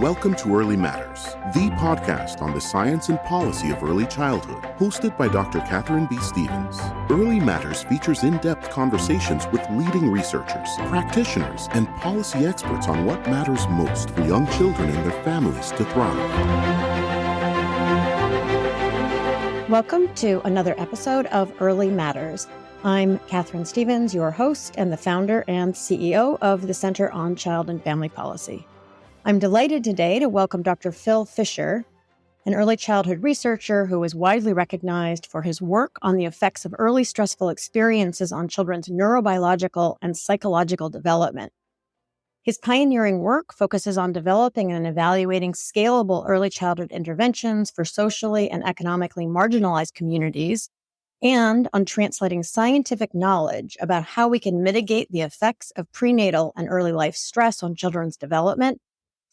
Welcome to Early Matters, the podcast on the science and policy of early childhood, hosted by Dr. Catherine B. Stevens. Early Matters features in-depth conversations with leading researchers, practitioners, and policy experts on what matters most for young children and their families to thrive. Welcome to another episode of Early Matters. I'm Catherine Stevens, your host and the founder and CEO of the Center on Child and Family Policy. I'm delighted today to welcome Dr. Phil Fisher, an early childhood researcher who is widely recognized for his work on the effects of early stressful experiences on children's neurobiological and psychological development. His pioneering work focuses on developing and evaluating scalable early childhood interventions for socially and economically marginalized communities, and on translating scientific knowledge about how we can mitigate the effects of prenatal and early life stress on children's development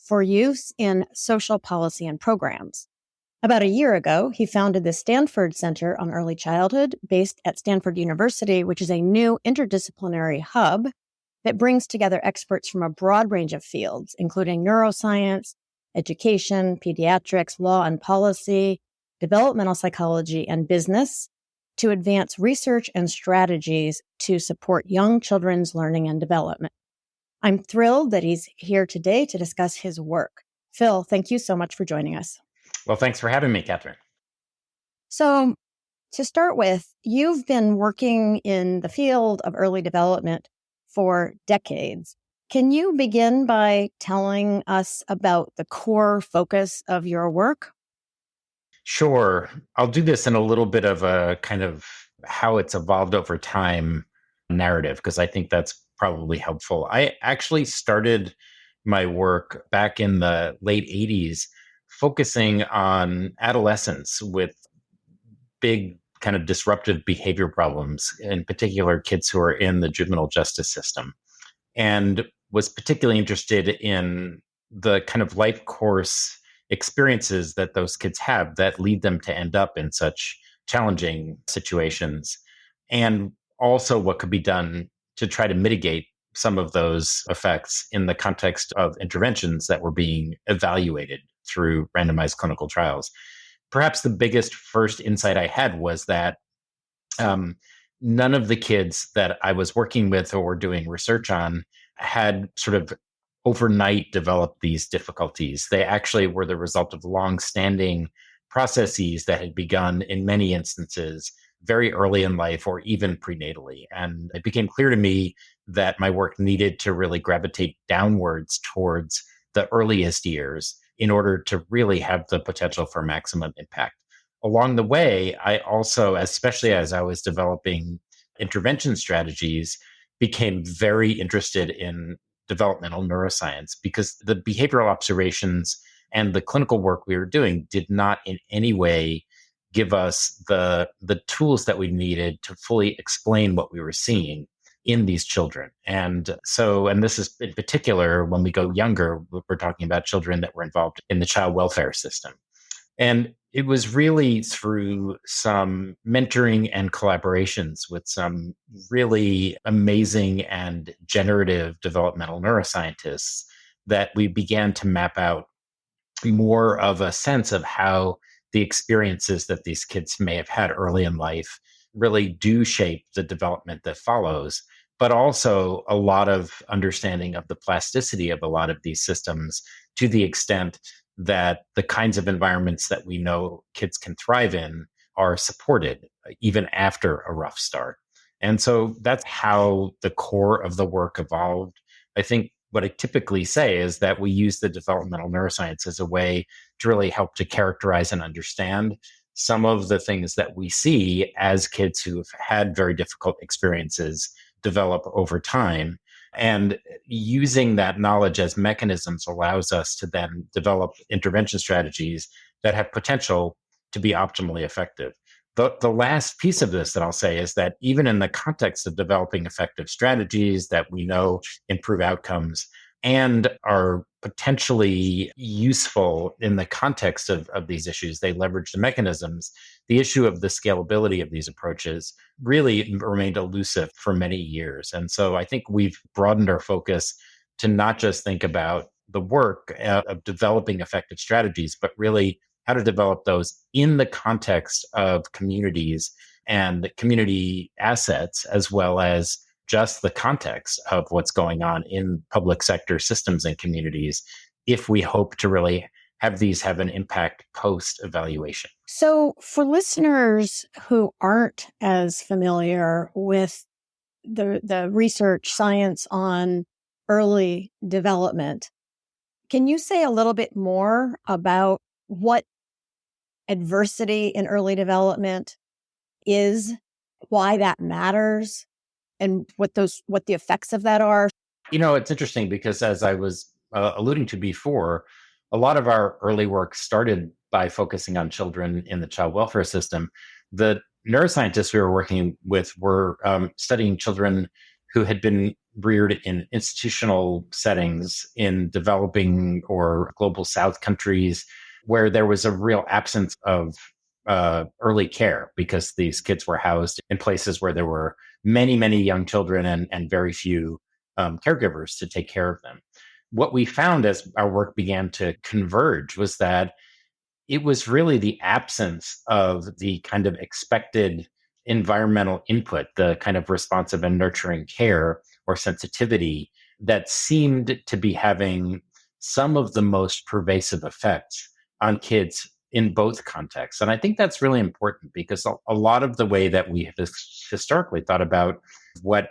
for use in social policy and programs. About a year ago, he founded the Stanford Center on Early Childhood, based at Stanford University, which is a new interdisciplinary hub that brings together experts from a broad range of fields, including neuroscience, education, pediatrics, law and policy, developmental psychology, and business, to advance research and strategies to support young children's learning and development. I'm thrilled that he's here today to discuss his work. Phil, thank you so much for joining us. Well, thanks for having me, Catherine. So, to start with, you've been working in the field of early development for decades. Can you begin by telling us about the core focus of your work? Sure. I'll do this in a little bit of a kind of how it's evolved over time narrative, because I think that's probably helpful. I actually started my work back in the late 80s, focusing on adolescents with big kind of disruptive behavior problems, in particular kids who are in the juvenile justice system, and was particularly interested in the kind of life course experiences that those kids have that lead them to end up in such challenging situations, and also what could be done to try to mitigate some of those effects in the context of interventions that were being evaluated through randomized clinical trials. Perhaps the biggest first insight I had was that none of the kids that I was working with or doing research on had sort of overnight developed these difficulties. They actually were the result of long-standing processes that had begun in many instances very early in life or even prenatally. And it became clear to me that my work needed to really gravitate downwards towards the earliest years in order to really have the potential for maximum impact. Along the way, I also, especially as I was developing intervention strategies, became very interested in developmental neuroscience, because the behavioral observations and the clinical work we were doing did not in any way give us the tools that we needed to fully explain what we were seeing in these children. And this is in particular, when we go younger, we're talking about children that were involved in the child welfare system. And it was really through some mentoring and collaborations with some really amazing and generative developmental neuroscientists that we began to map out more of a sense of how the experiences that these kids may have had early in life really do shape the development that follows, but also a lot of understanding of the plasticity of a lot of these systems, to the extent that the kinds of environments that we know kids can thrive in are supported even after a rough start. And so that's how the core of the work evolved. I think what I typically say is that we use the developmental neuroscience as a way to really help to characterize and understand some of the things that we see as kids who've had very difficult experiences develop over time. And using that knowledge as mechanisms allows us to then develop intervention strategies that have potential to be optimally effective. The last piece of this that I'll say is that even in the context of developing effective strategies that we know improve outcomes and are potentially useful in the context of these issues, they leverage the mechanisms. The issue of the scalability of these approaches really remained elusive for many years. And so I think we've broadened our focus to not just think about the work of developing effective strategies, but really how to develop those in the context of communities and community assets, as well as just the context of what's going on in public sector systems and communities, if we hope to really have these have an impact post evaluation. So, for listeners who aren't as familiar with the research science on early development, can you say a little bit more about what adversity in early development is, why that matters, and what the effects of that are? It's interesting because as I was alluding to before, a lot of our early work started by focusing on children in the child welfare system. The neuroscientists we were working with were studying children who had been reared in institutional settings in developing or global South countries where there was a real absence of early care because these kids were housed in places where there were many, many young children and very few caregivers to take care of them. What we found as our work began to converge was that it was really the absence of the kind of expected environmental input, the kind of responsive and nurturing care or sensitivity that seemed to be having some of the most pervasive effects on kids in both contexts. And I think that's really important because a lot of the way that we have historically thought about what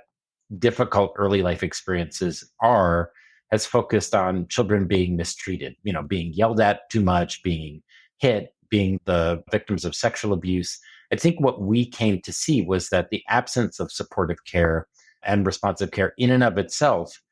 difficult early life experiences are has focused on children being mistreated, being yelled at too much, being hit, being the victims of sexual abuse. I think what we came to see was that the absence of supportive care and responsive care in and of itself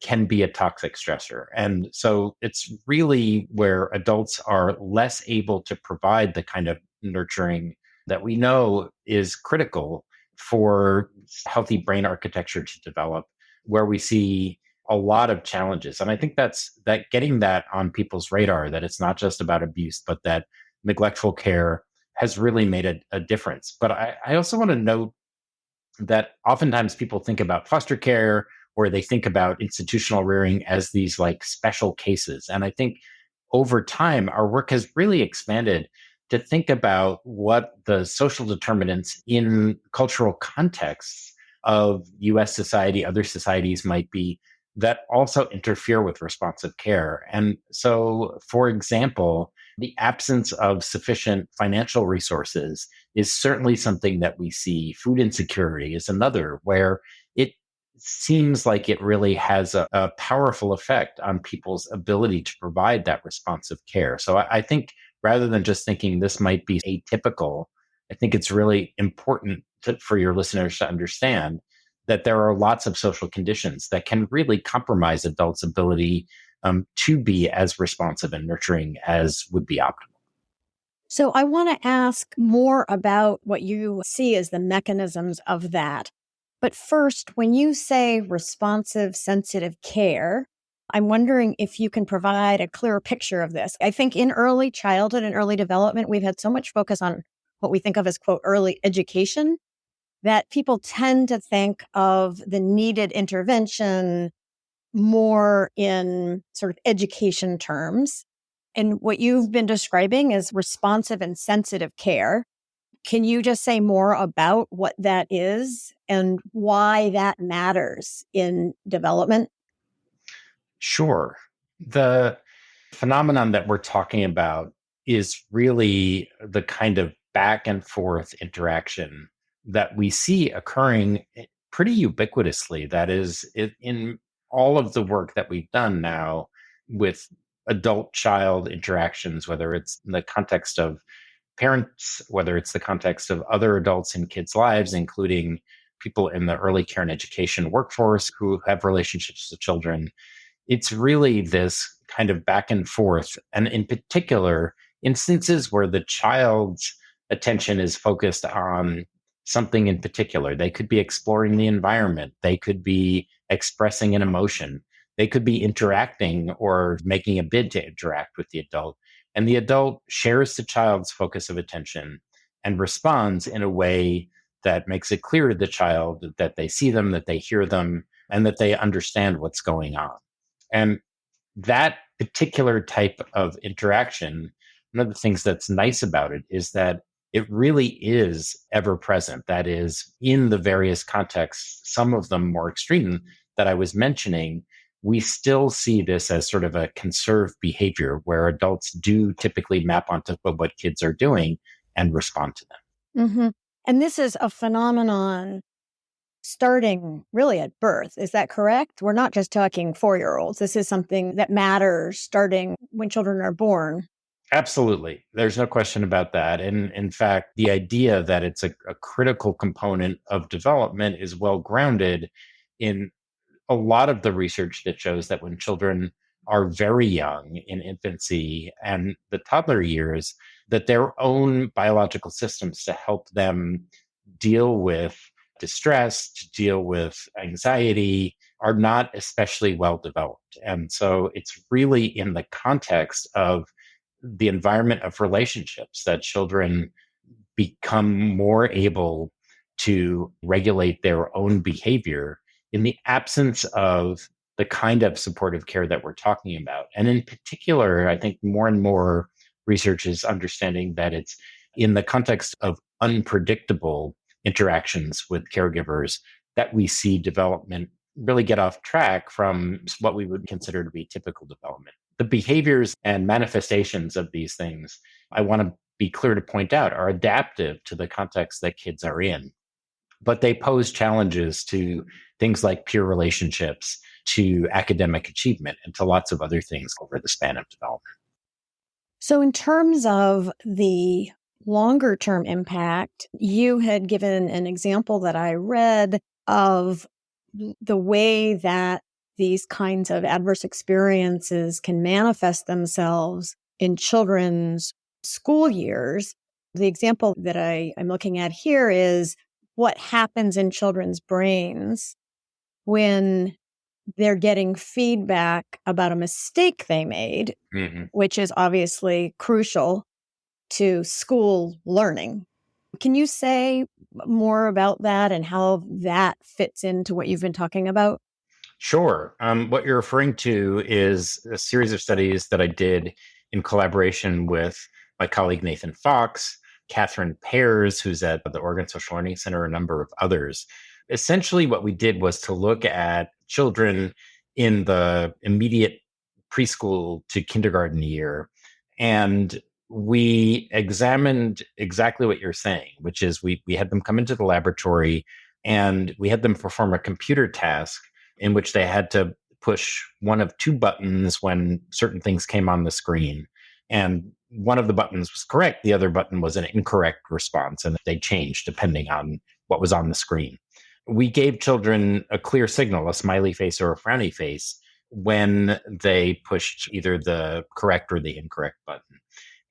can be a toxic stressor. And so it's really where adults are less able to provide the kind of nurturing that we know is critical for healthy brain architecture to develop, where we see a lot of challenges. And I think that's that getting that on people's radar, that it's not just about abuse, but that neglectful care has really made a difference. But I also want to note that oftentimes people think about foster care or they think about institutional rearing as these like special cases. And I think over time, our work has really expanded to think about what the social determinants in cultural contexts of US society, other societies might be that also interfere with responsive care. And so, for example, the absence of sufficient financial resources is certainly something that we see. Food insecurity is another where it seems like it really has a powerful effect on people's ability to provide that responsive care. So I think rather than just thinking this might be atypical, I think it's really important for your listeners to understand that there are lots of social conditions that can really compromise adults' ability to be as responsive and nurturing as would be optimal. So I want to ask more about what you see as the mechanisms of that. But first, when you say responsive, sensitive care, I'm wondering if you can provide a clearer picture of this. I think in early childhood and early development, we've had so much focus on what we think of as, quote, early education, that people tend to think of the needed intervention more in sort of education terms. And what you've been describing is responsive and sensitive care. Can you just say more about what that is and why that matters in development? Sure. The phenomenon that we're talking about is really the kind of back and forth interaction that we see occurring pretty ubiquitously. That is, in all of the work that we've done now with adult child interactions, whether it's in the context of parents, whether it's the context of other adults in kids' lives, including people in the early care and education workforce who have relationships with children. It's really this kind of back and forth, and in particular, instances where the child's attention is focused on something in particular. They could be exploring the environment, they could be expressing an emotion, they could be interacting or making a bid to interact with the adult. And the adult shares the child's focus of attention and responds in a way that makes it clear to the child that they see them, that they hear them, and that they understand what's going on. And that particular type of interaction, one of the things that's nice about it is that it really is ever present. That is, in the various contexts, some of them more extreme that I was mentioning, we still see this as sort of a conserved behavior where adults do typically map onto what kids are doing and respond to them. Mm-hmm. And this is a phenomenon starting really at birth. Is that correct? We're not just talking 4-year-olds. This is something that matters starting when children are born. Absolutely. There's no question about that. And in fact, the idea that it's a critical component of development is well grounded in a lot of the research that shows that when children are very young in infancy and the toddler years, that their own biological systems to help them deal with distress, to deal with anxiety, are not especially well developed. And so it's really in the context of the environment of relationships that children become more able to regulate their own behavior in the absence of the kind of supportive care that we're talking about. And in particular, I think more and more research is understanding that it's in the context of unpredictable interactions with caregivers that we see development really get off track from what we would consider to be typical development. The behaviors and manifestations of these things, I want to be clear to point out, are adaptive to the context that kids are in. But they pose challenges to things like peer relationships, to academic achievement, and to lots of other things over the span of development. So, in terms of the longer term impact, you had given an example that I read of the way that these kinds of adverse experiences can manifest themselves in children's school years. The example that I'm looking at here is what happens in children's brains when they're getting feedback about a mistake they made, which is obviously crucial to school learning. Can you say more about that and how that fits into what you've been talking about? Sure. What you're referring to is a series of studies that I did in collaboration with my colleague Nathan Fox, Catherine Pears, who's at the Oregon Social Learning Center, a number of others. Essentially, what we did was to look at children in the immediate preschool to kindergarten year. And we examined exactly what you're saying, which is we had them come into the laboratory and we had them perform a computer task in which they had to push one of two buttons when certain things came on the screen. And one of the buttons was correct, the other button was an incorrect response, and they changed depending on what was on the screen. We gave children a clear signal, a smiley face or a frowny face, when they pushed either the correct or the incorrect button.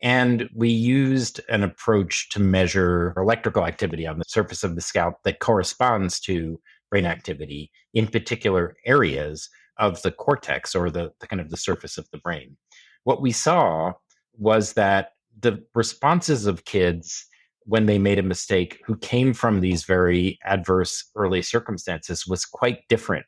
And we used an approach to measure electrical activity on the surface of the scalp that corresponds to brain activity in particular areas of the cortex or the kind of the surface of the brain. What we saw was that the responses of kids when they made a mistake who came from these very adverse early circumstances was quite different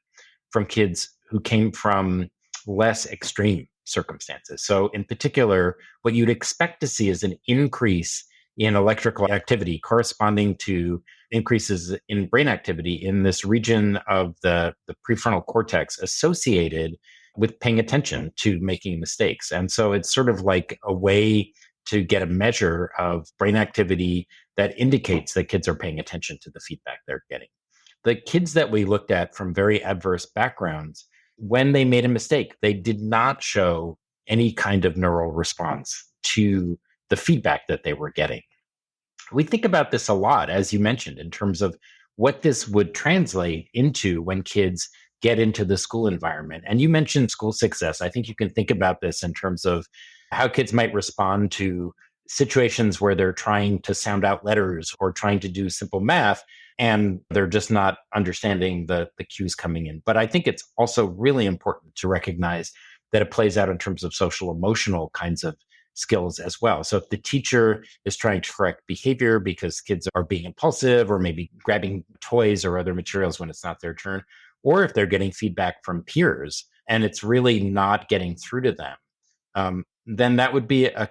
from kids who came from less extreme circumstances. So in particular, what you'd expect to see is an increase in electrical activity corresponding to increases in brain activity in this region of the prefrontal cortex associated with paying attention to making mistakes. And so it's sort of like a way to get a measure of brain activity that indicates that kids are paying attention to the feedback they're getting. The kids that we looked at from very adverse backgrounds, when they made a mistake, they did not show any kind of neural response to the feedback that they were getting. We think about this a lot, as you mentioned, in terms of what this would translate into when kids get into the school environment. And you mentioned school success. I think you can think about this in terms of how kids might respond to situations where they're trying to sound out letters or trying to do simple math and they're just not understanding the cues coming in. But I think it's also really important to recognize that it plays out in terms of social emotional kinds of skills as well. So if the teacher is trying to correct behavior because kids are being impulsive or maybe grabbing toys or other materials when it's not their turn, or if they're getting feedback from peers and it's really not getting through to them, then that would be a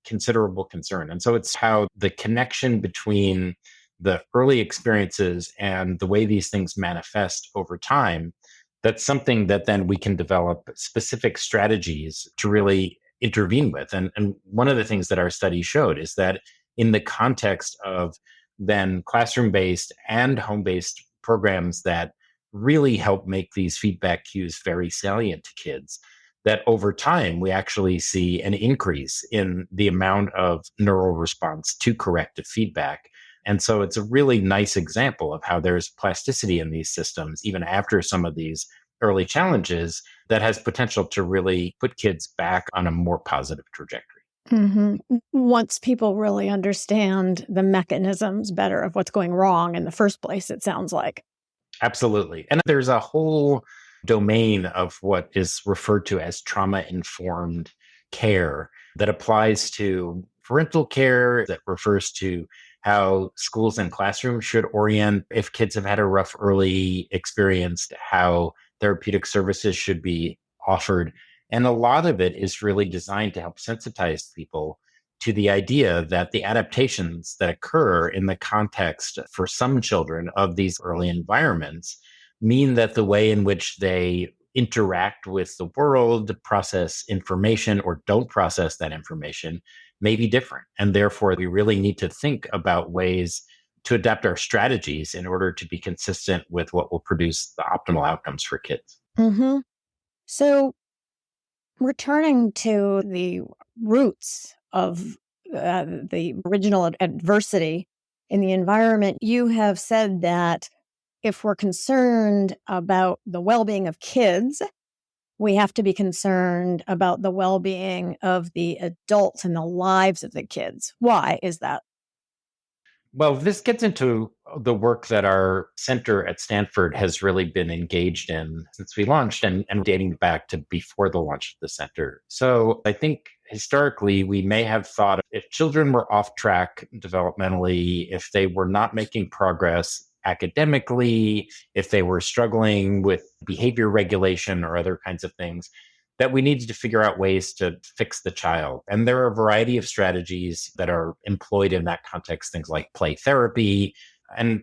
considerable concern. And so it's how the connection between the early experiences and the way these things manifest over time, that's something that then we can develop specific strategies to really intervene with. And one of the things that our study showed is that in the context of then classroom based and home based programs that really help make these feedback cues very salient to kids, that over time we actually see an increase in the amount of neural response to corrective feedback. And so it's a really nice example of how there's plasticity in these systems, even after some of these early challenges, that has potential to really put kids back on a more positive trajectory. Hmm. Once people really understand the mechanisms better of what's going wrong in the first place, it sounds like. Absolutely. And there's a whole domain of what is referred to as trauma informed care that applies to parental care, that refers to how schools and classrooms should orient if kids have had a rough early experience, how therapeutic services should be offered. And a lot of it is really designed to help sensitize people to the idea that the adaptations that occur in the context for some children of these early environments mean that the way in which they interact with the world, process information, or don't process that information may be different. And therefore, we really need to think about ways to adapt our strategies in order to be consistent with what will produce the optimal outcomes for kids. Hmm. So, returning to the roots of the original adversity in the environment, you have said that if we're concerned about the well being of kids, we have to be concerned about the well being of the adults and the lives of the kids. Why is that? Well, this gets into the work that our center at Stanford has really been engaged in since we launched and dating back to before the launch of the center. So I think historically, we may have thought if children were off track developmentally, if they were not making progress academically, if they were struggling with behavior regulation or other kinds of things, that we needed to figure out ways to fix the child. And there are a variety of strategies that are employed in that context, things like play therapy. And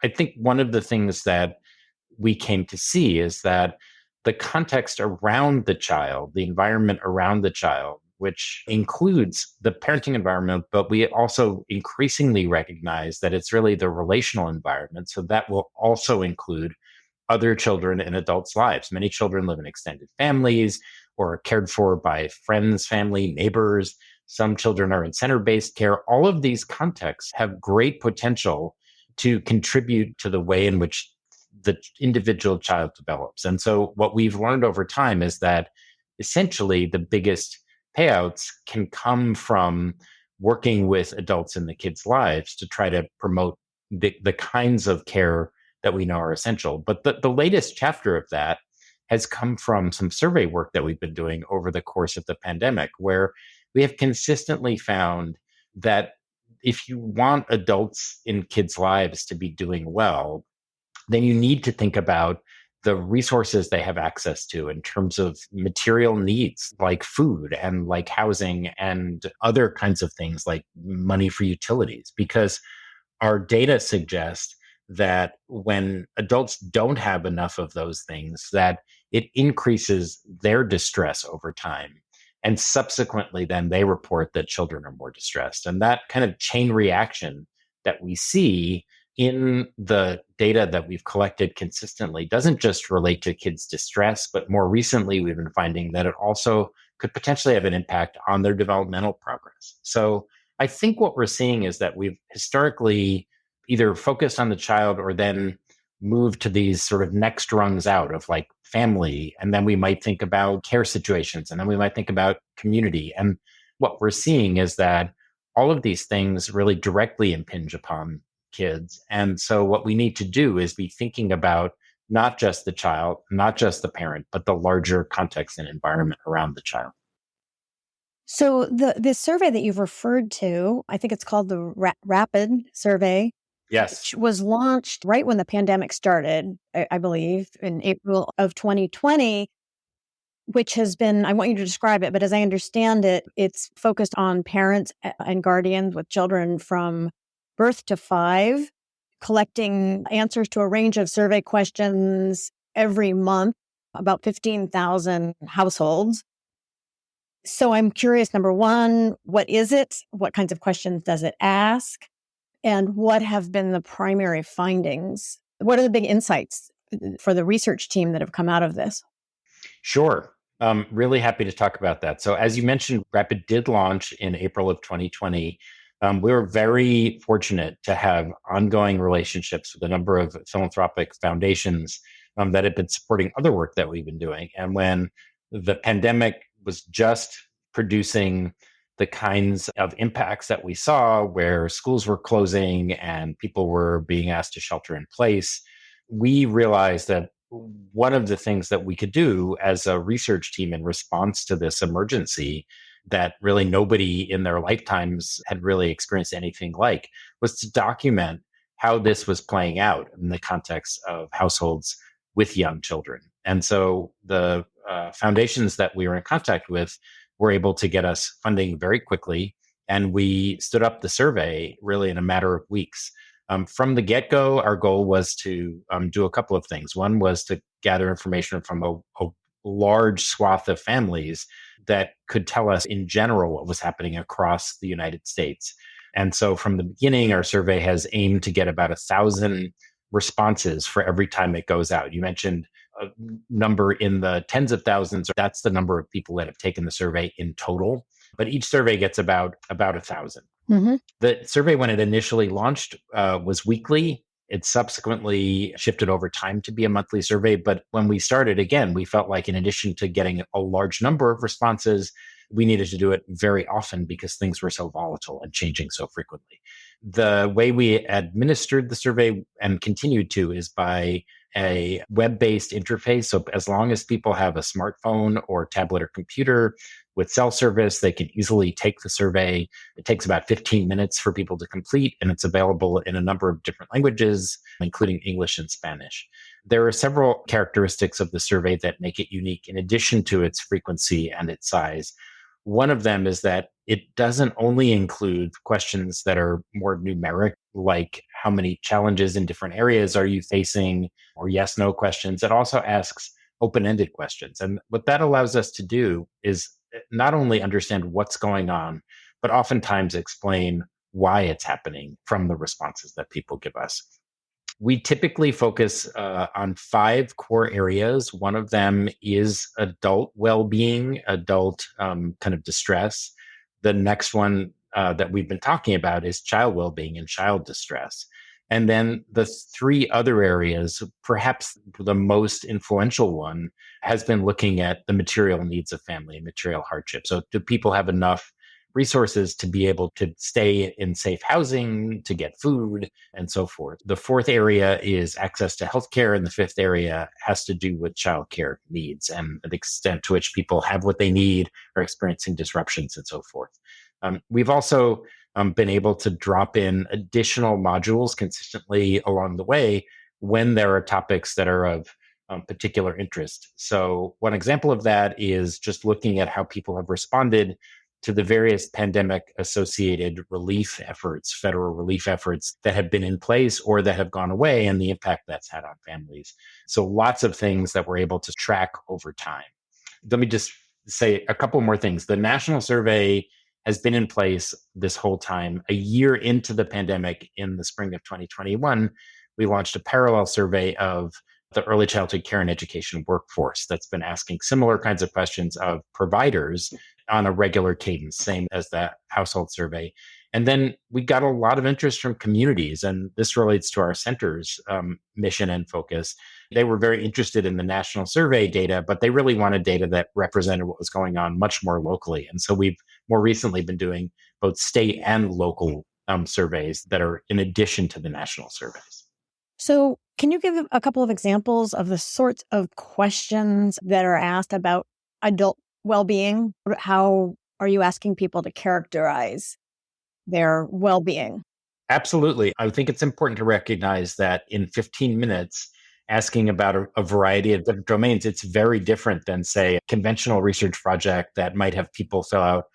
I think one of the things that we came to see is that the context around the child, the environment around the child, which includes the parenting environment, but we also increasingly recognize that it's really the relational environment. So that will also include other children in adults' lives. Many children live in extended families or are cared for by friends, family, neighbors. Some children are in center based care. All of these contexts have great potential to contribute to the way in which the individual child develops. And so, what we've learned over time is that essentially the biggest payouts can come from working with adults in the kids' lives to try to promote the kinds of care that we know are essential. But the latest chapter of that has come from some survey work that we've been doing over the course of the pandemic, where we have consistently found that if you want adults in kids' lives to be doing well, then you need to think about the resources they have access to in terms of material needs like food and like housing and other kinds of things like money for utilities, because our data suggests that when adults don't have enough of those things, that it increases their distress over time. And subsequently, then they report that children are more distressed. And that kind of chain reaction that we see in the data that we've collected consistently doesn't just relate to kids' distress, but more recently, we've been finding that it also could potentially have an impact on their developmental progress. So I think what we're seeing is that we've historically either focused on the child or then moved to these sort of next rungs out of like family. And then we might think about care situations and then we might think about community. And what we're seeing is that all of these things really directly impinge upon kids. And so what we need to do is be thinking about not just the child, not just the parent, but the larger context and environment around the child. So the survey that you've referred to, I think it's called the Rapid survey, Yes. which was launched right when the pandemic started, I believe, in April of 2020. which has been, I want you to describe it, but as I understand it, it's focused on parents and guardians with children from birth to 5, collecting answers to a range of survey questions every month, about 15,000 households. So I'm curious, number one, what is it? What kinds of questions does it ask? And what have been the primary findings? What are the big insights for the research team that have come out of this? Sure. Really happy to talk about that. So, as you mentioned, Rapid did launch in April of 2020. We were very fortunate to have ongoing relationships with a number of philanthropic foundations that had been supporting other work that we've been doing. And when the pandemic was just producing the kinds of impacts that we saw, where schools were closing and people were being asked to shelter in place, we realized that one of the things that we could do as a research team in response to this emergency that really nobody in their lifetimes had really experienced anything like was to document how this was playing out in the context of households with young children. And so the foundations that we were in contact with were able to get us funding very quickly. And we stood up the survey really in a matter of weeks. From the get-go, our goal was to do a couple of things. One was to gather information from a large swath of families that could tell us in general what was happening across the United States. And so from the beginning, our survey has aimed to get about 1,000 responses for every time it goes out. You mentioned a number in the tens of thousands. That's the number of people that have taken the survey in total. But each survey gets about 1,000. Mm-hmm. The survey, when it initially launched, was weekly. It subsequently shifted over time to be a monthly survey. But when we started, again, we felt like in addition to getting a large number of responses, we needed to do it very often because things were so volatile and changing so frequently. The way we administered the survey and continued to is by a web-based interface. So as long as people have a smartphone or tablet or computer with cell service, they can easily take the survey. It takes about 15 minutes for people to complete, and it's available in a number of different languages, including English and Spanish. There are several characteristics of the survey that make it unique in addition to its frequency and its size. One of them is that it doesn't only include questions that are more numeric, like how many challenges in different areas are you facing, or yes, no questions. It also asks open-ended questions. And what that allows us to do is not only understand what's going on, but oftentimes explain why it's happening from the responses that people give us. We typically focus on 5 core areas. One of them is adult well-being, adult kind of distress. The next one that we've been talking about is child well-being and child distress. And then the 3 other areas, perhaps the most influential one, has been looking at the material needs of family and material hardship. So do people have enough resources to be able to stay in safe housing, to get food, and so forth. The 4th area is access to healthcare, and the 5th area has to do with childcare needs and the extent to which people have what they need, are experiencing disruptions, and so forth. We've also been able to drop in additional modules consistently along the way when there are topics that are of particular interest. So one example of that is just looking at how people have responded to the various pandemic associated relief efforts, federal relief efforts that have been in place or that have gone away, and the impact that's had on families. So lots of things that we're able to track over time. Let me just say a couple more things. The national survey has been in place this whole time. A year into the pandemic, in the spring of 2021, we launched a parallel survey of the early childhood care and education workforce that's been asking similar kinds of questions of providers on a regular cadence, same as that household survey. And then we got a lot of interest from communities, and this relates to our center's mission and focus. They were very interested in the national survey data, but they really wanted data that represented what was going on much more locally. And so we've more recently been doing both state and local surveys that are in addition to the national surveys. So can you give a couple of examples of the sorts of questions that are asked about adult well-being? How are you asking people to characterize their well-being? Absolutely. I think it's important to recognize that in 15 minutes, asking about a variety of different domains. It's very different than, say, a conventional research project that might have people fill out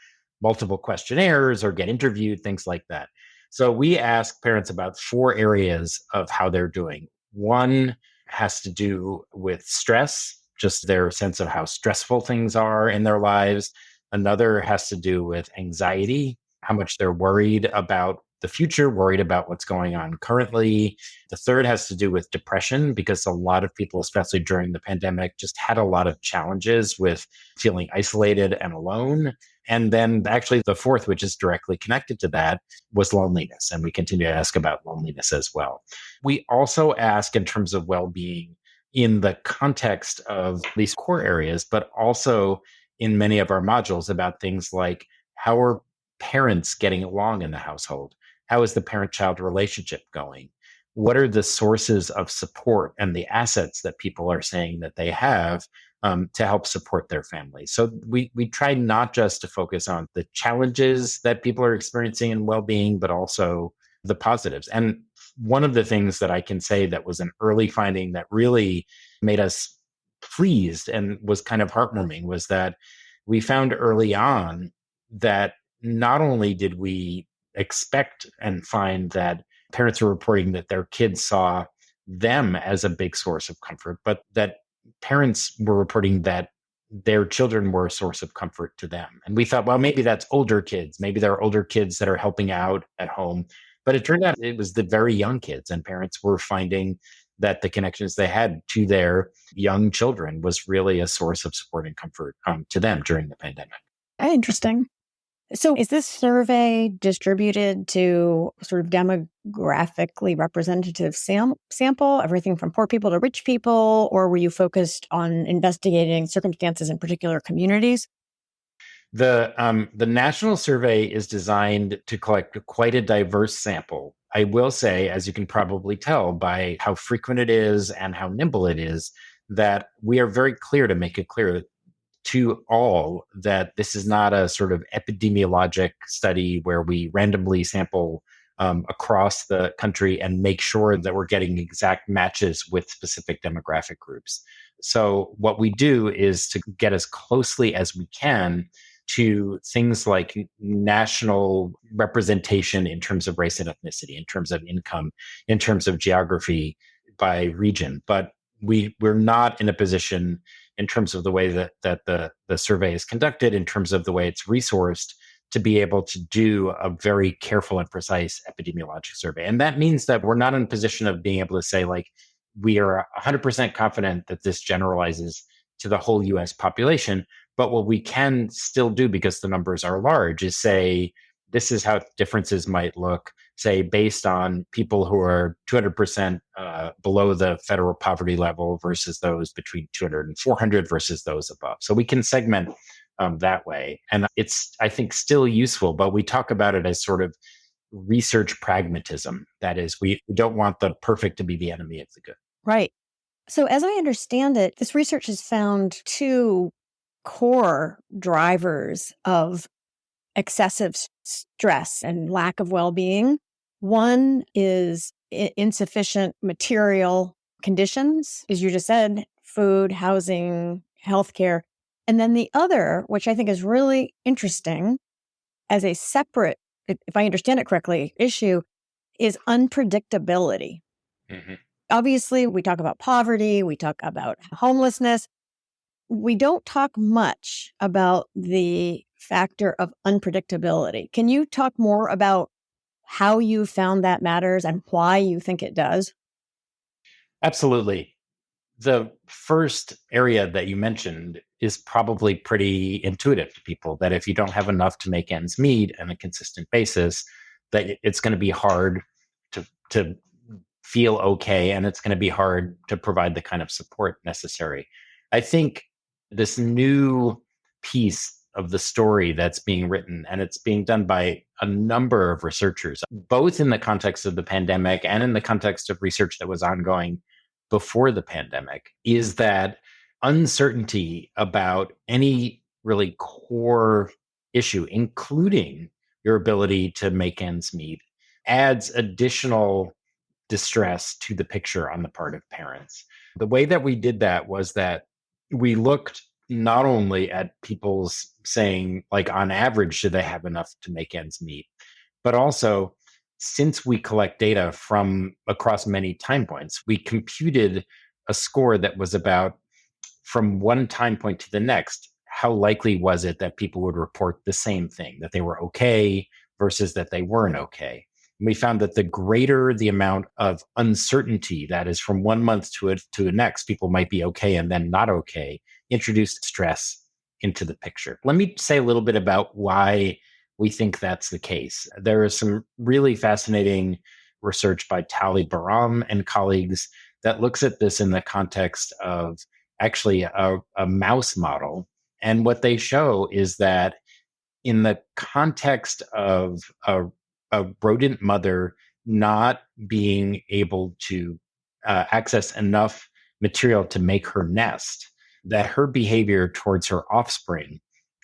multiple questionnaires or get interviewed, things like that. So we ask parents about 4 areas of how they're doing. One has to do with stress, just their sense of how stressful things are in their lives. Another has to do with anxiety, how much they're worried about the future, worried about what's going on currently. The third has to do with depression, because a lot of people, especially during the pandemic, just had a lot of challenges with feeling isolated and alone. And then actually the fourth, which is directly connected to that, was loneliness. And we continue to ask about loneliness as well. We also ask in terms of well-being in the context of these core areas, but also in many of our modules about things like, how are parents getting along in the household? How is the parent-child relationship going? What are the sources of support and the assets that people are saying that they have to help support their families? So we try not just to focus on the challenges that people are experiencing in well-being, but also the positives. And one of the things that I can say that was an early finding that really made us pleased and was kind of heartwarming was that we found early on that not only did we expect and find that parents were reporting that their kids saw them as a big source of comfort, but that parents were reporting that their children were a source of comfort to them. And we thought, well, maybe that's older kids. Maybe there are older kids that are helping out at home. But it turned out it was the very young kids, and parents were finding that the connections they had to their young children was really a source of support and comfort to them during the pandemic. Interesting. So is this survey distributed to sort of demographically representative sample, everything from poor people to rich people, or were you focused on investigating circumstances in particular communities? The national survey is designed to collect quite a diverse sample. I will say, as you can probably tell by how frequent it is and how nimble it is, that we are very clear to make it clear to all that this is not a sort of epidemiologic study where we randomly sample across the country and make sure that we're getting exact matches with specific demographic groups. So what we do is to get as closely as we can to things like national representation in terms of race and ethnicity, in terms of income, in terms of geography by region. But we're not in a position in terms of the way that the survey is conducted, in terms of the way it's resourced, to be able to do a very careful and precise epidemiologic survey. And that means that we're not in a position of being able to say, like, we are 100% confident that this generalizes to the whole US population. But what we can still do, because the numbers are large, is say, this is how differences might look, say, based on people who are 200% below the federal poverty level versus those between 200 and 400 versus those above. So we can segment that way. And it's, I think, still useful, but we talk about it as sort of research pragmatism. That is, we don't want the perfect to be the enemy of the good. Right. So as I understand it, this research has found 2 core drivers of excessive stress and lack of well-being. One is insufficient material conditions, as you just said, food, housing, healthcare. And then the other, which I think is really interesting as a separate, if I understand it correctly, issue, is unpredictability. Mm-hmm. Obviously, we talk about poverty, we talk about homelessness. We don't talk much about the factor of unpredictability. Can you talk more about how you found that matters and why you think it does? Absolutely. The first area that you mentioned is probably pretty intuitive to people, that if you don't have enough to make ends meet on a consistent basis, that it's going to be hard to feel okay, and it's going to be hard to provide the kind of support necessary. I think this new piece of the story that's being written, and it's being done by a number of researchers, both in the context of the pandemic and in the context of research that was ongoing before the pandemic, is that uncertainty about any really core issue, including your ability to make ends meet, adds additional distress to the picture on the part of parents. The way that we did that was that we looked not only at people's saying, like, on average, do they have enough to make ends meet, but also, since we collect data from across many time points, we computed a score that was about, from one time point to the next, how likely was it that people would report the same thing, that they were okay versus that they weren't okay. And we found that the greater the amount of uncertainty, that is from 1 month to the next, people might be okay and then not okay, introduced stress into the picture. Let me say a little bit about why we think that's the case. There is some really fascinating research by Tali Baram and colleagues that looks at this in the context of actually a mouse model. And what they show is that in the context of a rodent mother not being able to access enough material to make her nest, that her behavior towards her offspring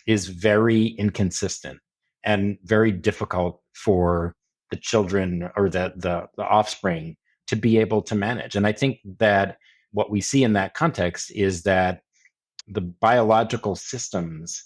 is very inconsistent and very difficult for the children or the offspring to be able to manage. And I think that what we see in that context is that the biological systems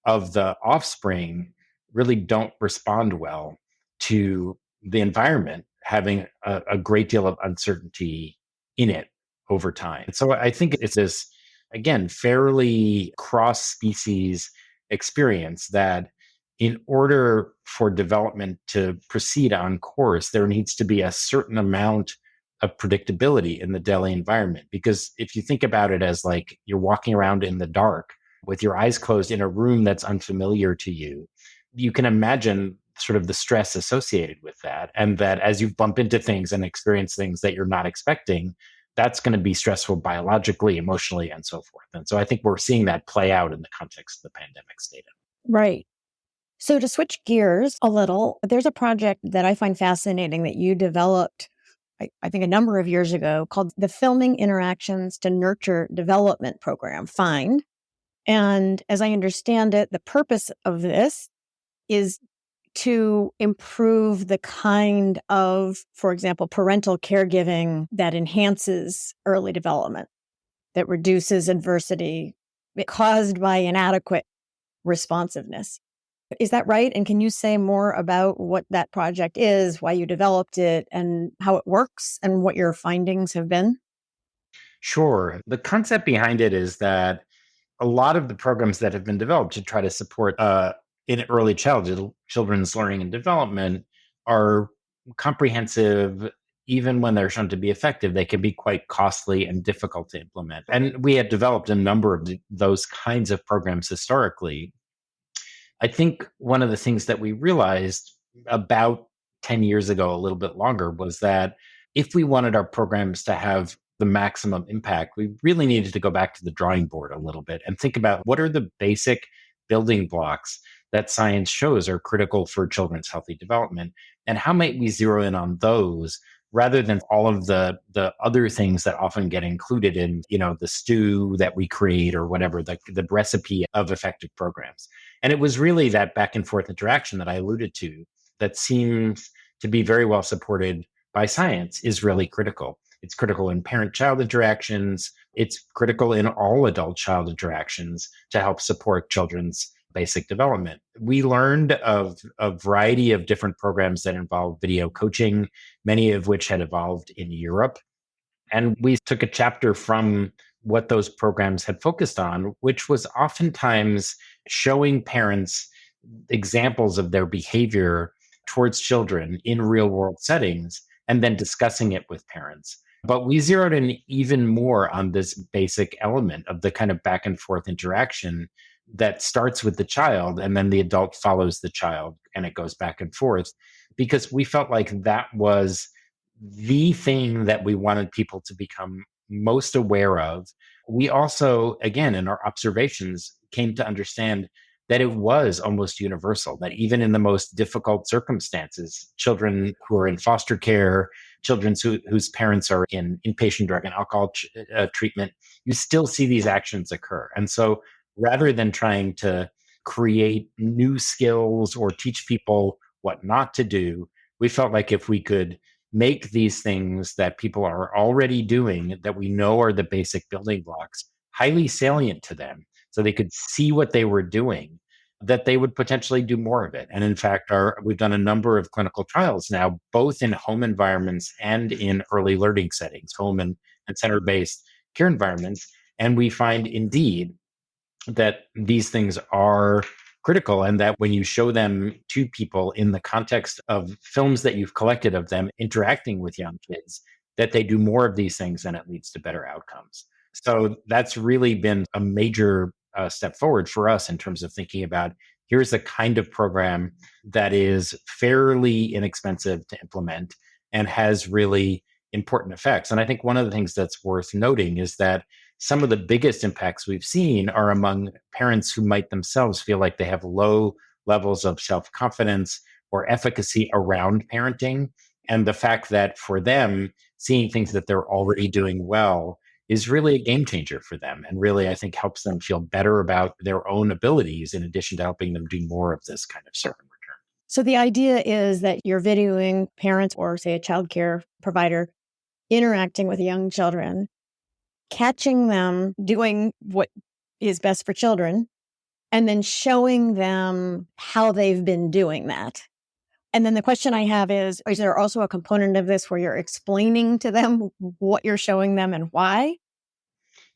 of the offspring really don't respond well to the environment having a great deal of uncertainty in it over time. So I think it's this, again, fairly cross species experience that in order for development to proceed on course, there needs to be a certain amount of predictability in the daily environment. Because if you think about it as like you're walking around in the dark with your eyes closed in a room that's unfamiliar to you, you can imagine sort of the stress associated with that. And that as you bump into things and experience things that you're not expecting, that's going to be stressful biologically, emotionally, and so forth. And so I think we're seeing that play out in the context of the pandemic's data. Right. So to switch gears a little, there's a project that I find fascinating that you developed, I think a number of years ago, called the Filming Interactions to Nurture Development Program, FIND. And as I understand it, the purpose of this is to improve the kind of, for example, parental caregiving that enhances early development, that reduces adversity caused by inadequate responsiveness. Is that right? And can you say more about what that project is, why you developed it, and how it works, and what your findings have been? Sure. The concept behind it is that a lot of the programs that have been developed to try to support in early childhood children's learning and development are comprehensive. Even when they're shown to be effective, they can be quite costly and difficult to implement. And we had developed a number of those kinds of programs historically. I think one of the things that we realized about 10 years ago, a little bit longer, was that if we wanted our programs to have the maximum impact, we really needed to go back to the drawing board a little bit and think about what are the basic building blocks that science shows are critical for children's healthy development, and how might we zero in on those rather than all of the other things that often get included in, the stew that we create or whatever, the recipe of effective programs. And it was really that back and forth interaction that I alluded to that seems to be very well supported by science is really critical. It's critical in parent-child interactions. It's critical in all adult-child interactions to help support children's basic development. We learned of a variety of different programs that involve video coaching, many of which had evolved in Europe. And we took a chapter from what those programs had focused on, which was oftentimes showing parents examples of their behavior towards children in real world settings and then discussing it with parents. But we zeroed in even more on this basic element of the kind of back and forth interaction that starts with the child and then the adult follows the child and it goes back and forth, because we felt like that was the thing that we wanted people to become most aware of. We also, again, in our observations, came to understand that it was almost universal, that even in the most difficult circumstances, children who are in foster care, children whose parents are in inpatient drug and alcohol treatment, you still see these actions occur. And so rather than trying to create new skills or teach people what not to do, we felt like if we could make these things that people are already doing that we know are the basic building blocks highly salient to them so they could see what they were doing, that they would potentially do more of it. And in fact, we've done a number of clinical trials now, both in home environments and in early learning settings, home and center-based care environments. And we find indeed that these things are critical, and that when you show them to people in the context of films that you've collected of them interacting with young kids, that they do more of these things and it leads to better outcomes. So that's really been a major step forward for us in terms of thinking about here's a kind of program that is fairly inexpensive to implement and has really important effects. And I think one of the things that's worth noting is that some of the biggest impacts we've seen are among parents who might themselves feel like they have low levels of self confidence or efficacy around parenting. And the fact that for them, seeing things that they're already doing well is really a game changer for them. And really, I think, helps them feel better about their own abilities in addition to helping them do more of this kind of stuff in return. So the idea is that you're videoing parents or, say, a child care provider interacting with young children, catching them doing what is best for children, and then showing them how they've been doing that. And then the question I have is there also a component of this where you're explaining to them what you're showing them and why?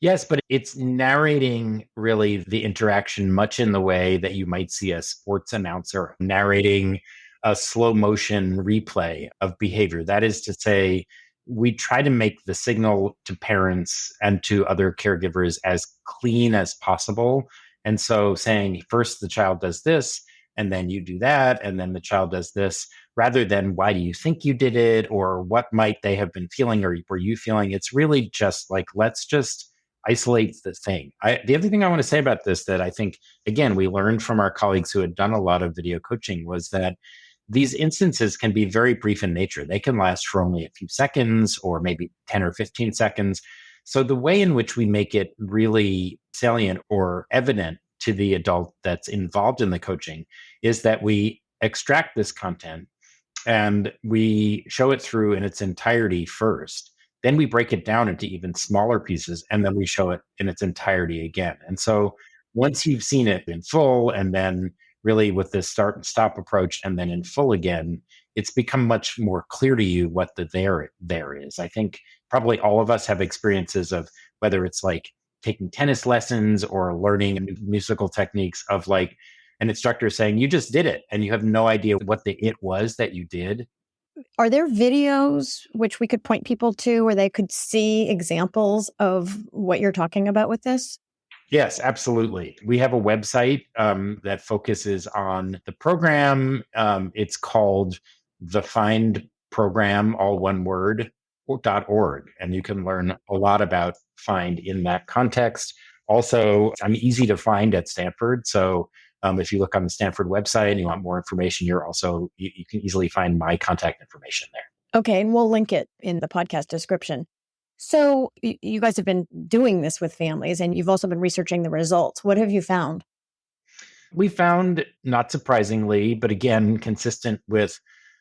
Yes, but it's narrating really the interaction much in the way that you might see a sports announcer narrating a slow motion replay of behavior. That is to say, we try to make the signal to parents and to other caregivers as clean as possible. And so saying first the child does this, and then you do that, and then the child does this, rather than why do you think you did it, or what might they have been feeling, or were you feeling? It's really just like, let's just isolate the thing. The other thing I want to say about this that I think, again, we learned from our colleagues who had done a lot of video coaching was that these instances can be very brief in nature. They can last for only a few seconds or maybe 10 or 15 seconds. So the way in which we make it really salient or evident to the adult that's involved in the coaching is that we extract this content and we show it through in its entirety first. Then we break it down into even smaller pieces, and then we show it in its entirety again. And so once you've seen it in full, and then really with this start and stop approach, and then in full again, it's become much more clear to you what the there is. I think probably all of us have experiences of whether it's like taking tennis lessons or learning musical techniques of like an instructor saying, you just did it, and you have no idea what the it was that you did. Are there videos which we could point people to where they could see examples of what you're talking about with this? Yes, absolutely. We have a website that focuses on the program. It's called the Find Program, all one word, .org. And you can learn a lot about Find in that context. Also, I'm easy to find at Stanford. So if you look on the Stanford website and you want more information, you can easily find my contact information there. Okay, and we'll link it in the podcast description. So you guys have been doing this with families, and you've also been researching the results. What have you found? We found, not surprisingly, but again, consistent with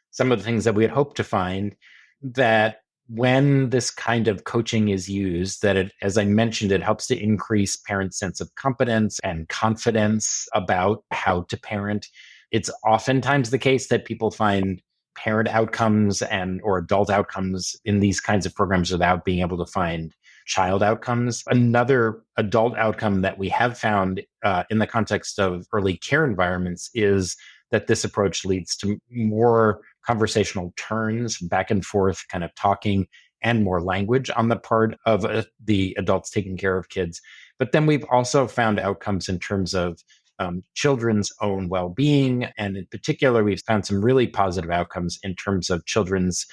some of the things that we had hoped to find, that when this kind of coaching is used, that it, as I mentioned, it helps to increase parents' sense of competence and confidence about how to parent. It's oftentimes the case that people find parent outcomes and or adult outcomes in these kinds of programs without being able to find child outcomes. Another adult outcome that we have found in the context of early care environments is that this approach leads to more conversational turns, back and forth, kind of talking, and more language on the part of the adults taking care of kids. But then we've also found outcomes in terms of children's own well-being. And in particular, we've found some really positive outcomes in terms of children's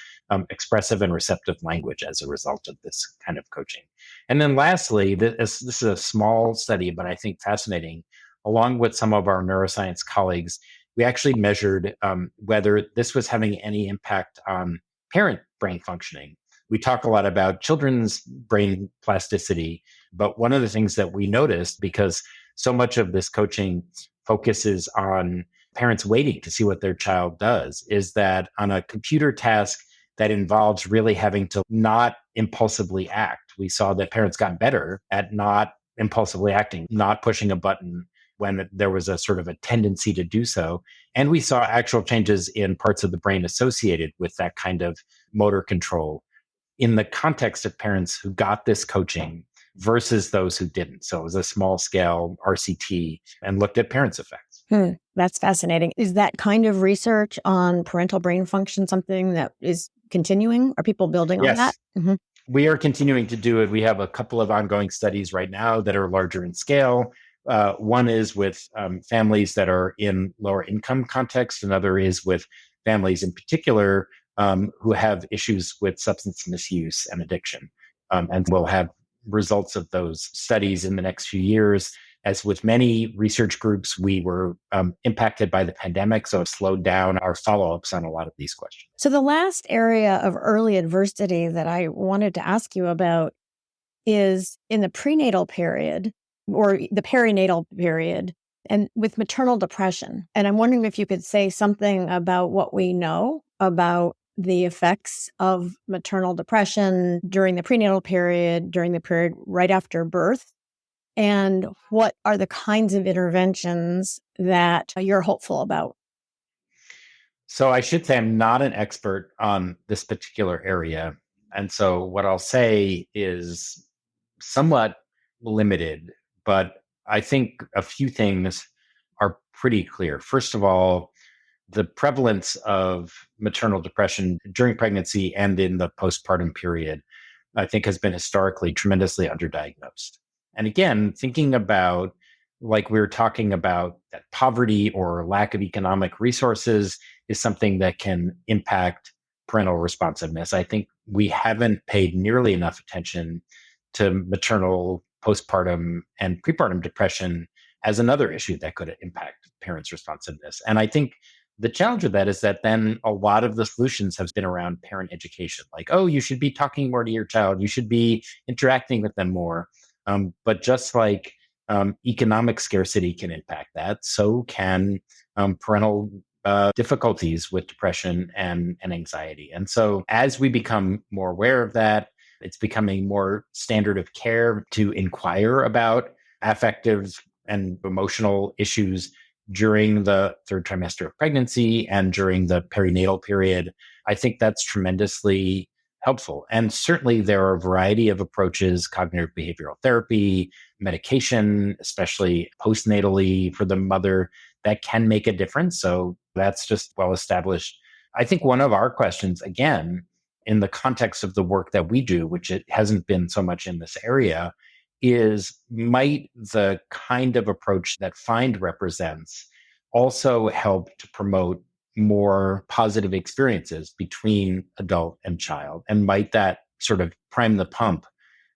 expressive and receptive language as a result of this kind of coaching. And then lastly, this is a small study, but I think fascinating. Along with some of our neuroscience colleagues, we actually measured whether this was having any impact on parent brain functioning. We talk a lot about children's brain plasticity, but one of the things that we noticed, because so much of this coaching focuses on parents waiting to see what their child does, is that on a computer task that involves really having to not impulsively act. We saw that parents got better at not impulsively acting, not pushing a button when there was a sort of a tendency to do so. And we saw actual changes in parts of the brain associated with that kind of motor control in the context of parents who got this coaching versus those who didn't. So it was a small scale RCT and looked at parents' effects. That's fascinating. Is that kind of research on parental brain function something that is continuing? Are people building on that? Yes. We are continuing to do it. We have a couple of ongoing studies right now that are larger in scale. One is with families that are in lower income context. Another is with families in particular who have issues with substance misuse and addiction. And we'll have results of those studies in the next few years. As with many research groups, we were impacted by the pandemic, so it slowed down our follow-ups on a lot of these questions. So the last area of early adversity that I wanted to ask you about is in the prenatal period or the perinatal period and with maternal depression. And I'm wondering if you could say something about what we know about the effects of maternal depression during the prenatal period, during the period right after birth, and what are the kinds of interventions that you're hopeful about? So I should say I'm not an expert on this particular area. And so what I'll say is somewhat limited, but I think a few things are pretty clear. First of all, the prevalence of maternal depression during pregnancy and in the postpartum period, I think, has been historically tremendously underdiagnosed. And again, thinking about, like we were talking about, that poverty or lack of economic resources is something that can impact parental responsiveness. I think we haven't paid nearly enough attention to maternal, postpartum, and prepartum depression as another issue that could impact parents' responsiveness. And I think the challenge with that is that then a lot of the solutions have been around parent education, like, oh, you should be talking more to your child, you should be interacting with them more. But just like economic scarcity can impact that, so can parental difficulties with depression and anxiety. And so as we become more aware of that, it's becoming more standard of care to inquire about affective and emotional issues during the third trimester of pregnancy and during the perinatal period. I think that's tremendously helpful. And certainly there are a variety of approaches, cognitive behavioral therapy, medication, especially postnatally for the mother, that can make a difference. So that's just well established. I think one of our questions, again, in the context of the work that we do, which it hasn't been so much in this area, is might the kind of approach that FIND represents also help to promote more positive experiences between adult and child? And might that sort of prime the pump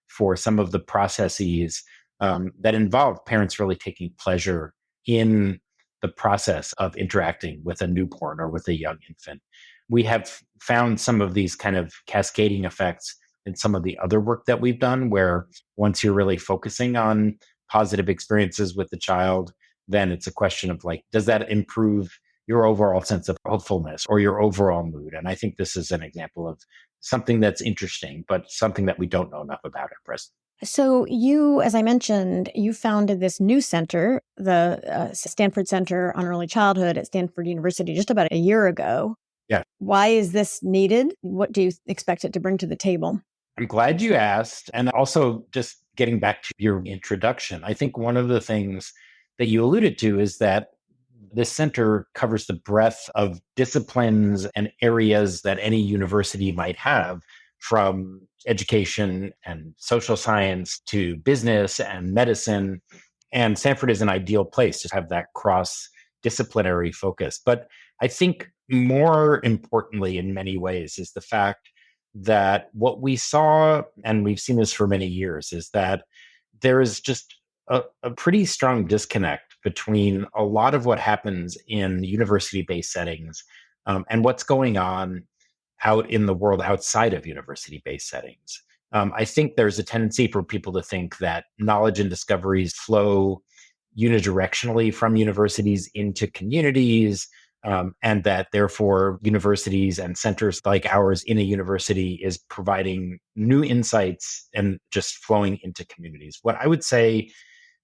for some of the processes that involve parents really taking pleasure in the process of interacting with a newborn or with a young infant? We have found some of these kind of cascading effects in some of the other work that we've done, where once you're really focusing on positive experiences with the child, then it's a question of like, does that improve your overall sense of hopefulness or your overall mood? And I think this is an example of something that's interesting, but something that we don't know enough about at present. So you, as I mentioned, you founded this new center, the Stanford Center on Early Childhood at Stanford University, just about a year ago. Yeah. Why is this needed? What do you expect it to bring to the table? I'm glad you asked. And also, just getting back to your introduction, I think one of the things that you alluded to is that this center covers the breadth of disciplines and areas that any university might have, from education and social science to business and medicine. And Stanford is an ideal place to have that cross-disciplinary focus. But I think more importantly, in many ways, is the fact that what we saw, and we've seen this for many years, is that there is just a pretty strong disconnect between a lot of what happens in university-based settings and what's going on out in the world outside of university-based settings. I think there's a tendency for people to think that knowledge and discoveries flow unidirectionally from universities into communities, and that therefore universities and centers like ours in a university is providing new insights and just flowing into communities. What I would say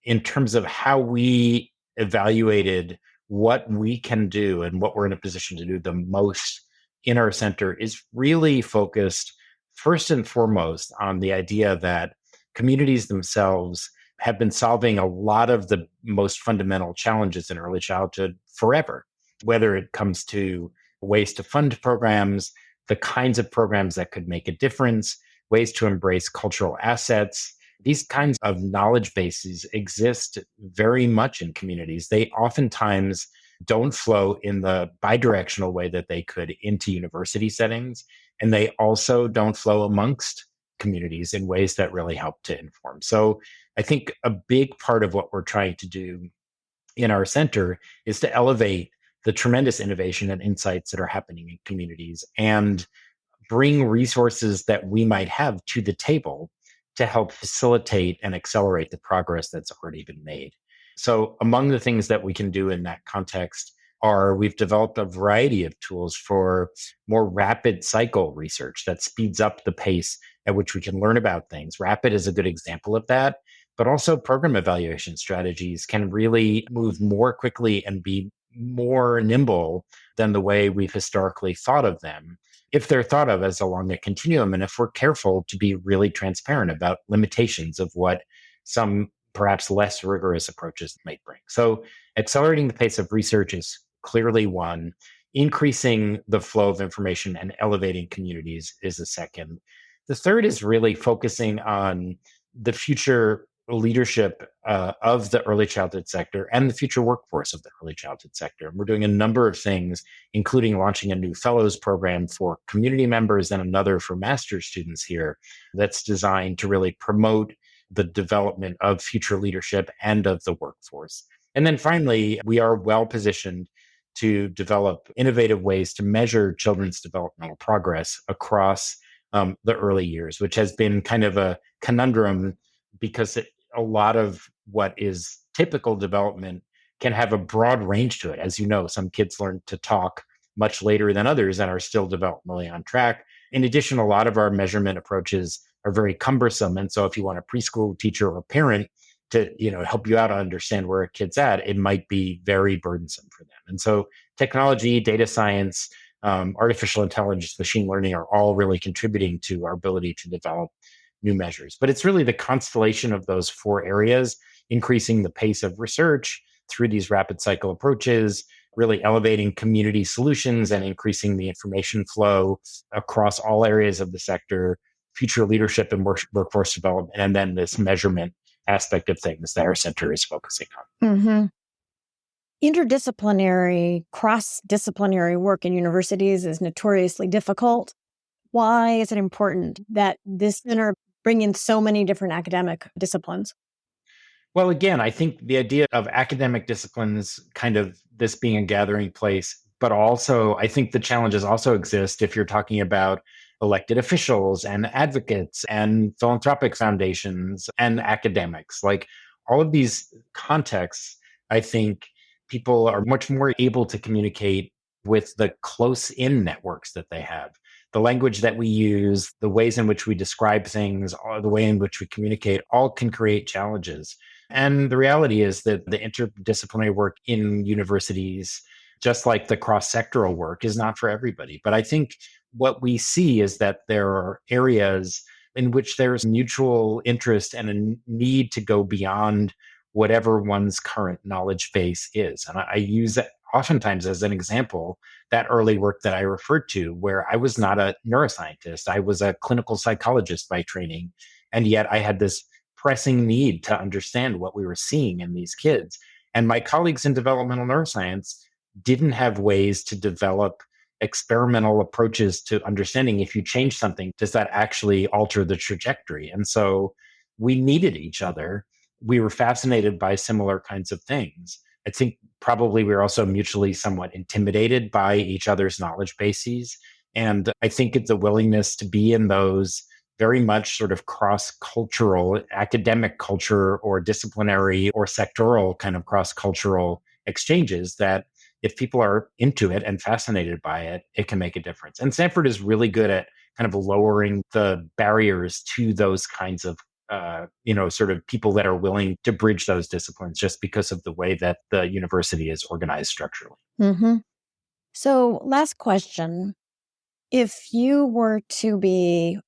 in terms of how we evaluated what we can do and what we're in a position to do the most in our center is really focused first and foremost on the idea that communities themselves have been solving a lot of the most fundamental challenges in early childhood forever, whether it comes to ways to fund programs, the kinds of programs that could make a difference, ways to embrace cultural assets. These kinds of knowledge bases exist very much in communities. They oftentimes don't flow in the bidirectional way that they could into university settings. And they also don't flow amongst communities in ways that really help to inform. So I think a big part of what we're trying to do in our center is to elevate the tremendous innovation and insights that are happening in communities and bring resources that we might have to the table to help facilitate and accelerate the progress that's already been made. So, among the things that we can do in that context are we've developed a variety of tools for more rapid cycle research that speeds up the pace at which we can learn about things. Rapid is a good example of that, but also program evaluation strategies can really move more quickly and be more nimble than the way we've historically thought of them, if they're thought of as along a continuum, and if we're careful to be really transparent about limitations of what some perhaps less rigorous approaches might bring. So, accelerating the pace of research is clearly one. Increasing the flow of information and elevating communities is a second. The third is really focusing on the future leadership of the early childhood sector and the future workforce of the early childhood sector. And we're doing a number of things, including launching a new fellows program for community members and another for master's students here that's designed to really promote the development of future leadership and of the workforce. And then finally, we are well positioned to develop innovative ways to measure children's developmental progress across the early years, which has been kind of a conundrum because a lot of what is typical development can have a broad range to it. As you know, some kids learn to talk much later than others and are still developmentally on track. In addition, a lot of our measurement approaches are very cumbersome. And so if you want a preschool teacher or parent to help you out to understand where a kid's at, it might be very burdensome for them. And so technology, data science, artificial intelligence, machine learning are all really contributing to our ability to develop new measures. But it's really the constellation of those four areas, increasing the pace of research through these rapid cycle approaches, really elevating community solutions and increasing the information flow across all areas of the sector, future leadership and workforce development, and then this measurement aspect of things that our center is focusing on. Mm-hmm. Interdisciplinary, cross-disciplinary work in universities is notoriously difficult. Why is it important that this center bring in so many different academic disciplines? Well, again, I think the idea of academic disciplines, kind of this being a gathering place, but also I think the challenges also exist if you're talking about elected officials and advocates and philanthropic foundations and academics. Like all of these contexts, I think people are much more able to communicate with the close in networks that they have. The language that we use, the ways in which we describe things, or the way in which we communicate, all can create challenges. And the reality is that the interdisciplinary work in universities, just like the cross sectoral work, is not for everybody. But I think what we see is that there are areas in which there's mutual interest and a need to go beyond whatever one's current knowledge base is. And I use that oftentimes as an example, that early work that I referred to, where I was not a neuroscientist, I was a clinical psychologist by training. And yet I had this pressing need to understand what we were seeing in these kids. And my colleagues in developmental neuroscience didn't have ways to develop experimental approaches to understanding if you change something, does that actually alter the trajectory? And so we needed each other. We were fascinated by similar kinds of things. I think probably we were also mutually somewhat intimidated by each other's knowledge bases. And I think it's a willingness to be in those very much sort of cross-cultural, academic culture or disciplinary or sectoral kind of cross-cultural exchanges that if people are into it and fascinated by it, it can make a difference. And Stanford is really good at kind of lowering the barriers to those kinds of sort of people that are willing to bridge those disciplines just because of the way that the university is organized structurally. Mm-hmm. So, last question. If you were to be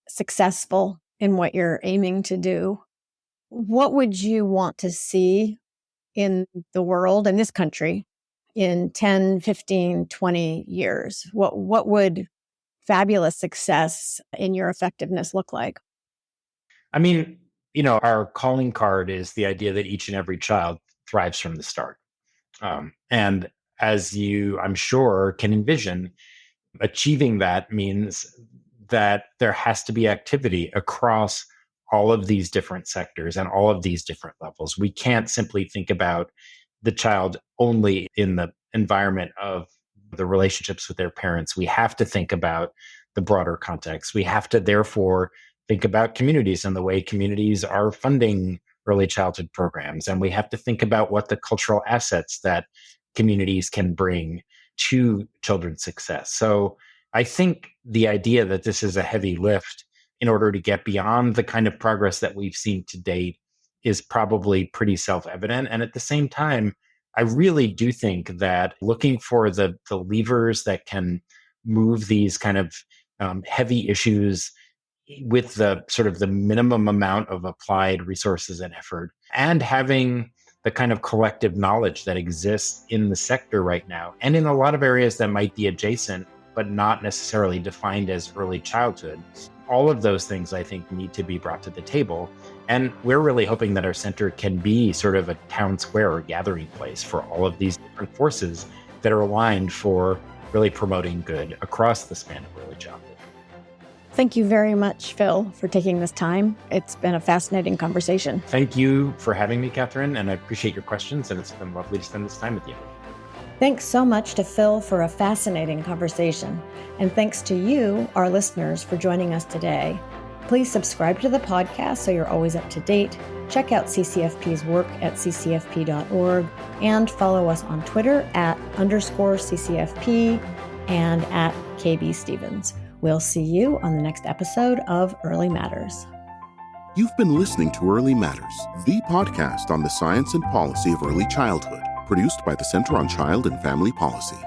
successful in what you're aiming to do, what would you want to see in the world, in this country, in 10, 15, 20 years? What would fabulous success in your effectiveness look like? I mean, our calling card is the idea that each and every child thrives from the start. And as you, I'm sure, can envision, achieving that means that there has to be activity across all of these different sectors and all of these different levels. We can't simply think about the child only in the environment of the relationships with their parents. We have to think about the broader context. We have to therefore think about communities and the way communities are funding early childhood programs. And we have to think about what the cultural assets that communities can bring to children's success. So I think the idea that this is a heavy lift in order to get beyond the kind of progress that we've seen to date is probably pretty self-evident. And at the same time, I really do think that looking for the levers that can move these kind of heavy issues with the sort of the minimum amount of applied resources and effort, and having the kind of collective knowledge that exists in the sector right now, and in a lot of areas that might be adjacent, but not necessarily defined as early childhood. All of those things, I think, need to be brought to the table. And we're really hoping that our center can be sort of a town square or gathering place for all of these different forces that are aligned for really promoting good across the span of early childhood. Thank you very much, Phil, for taking this time. It's been a fascinating conversation. Thank you for having me, Catherine, and I appreciate your questions, and it's been lovely to spend this time with you. Thanks so much to Phil for a fascinating conversation. And thanks to you, our listeners, for joining us today. Please subscribe to the podcast so you're always up to date. Check out CCFP's work at ccfp.org and follow us on Twitter @_CCFP and @KBStevens. We'll see you on the next episode of Early Matters. You've been listening to Early Matters, the podcast on the science and policy of early childhood, produced by the Center on Child and Family Policy.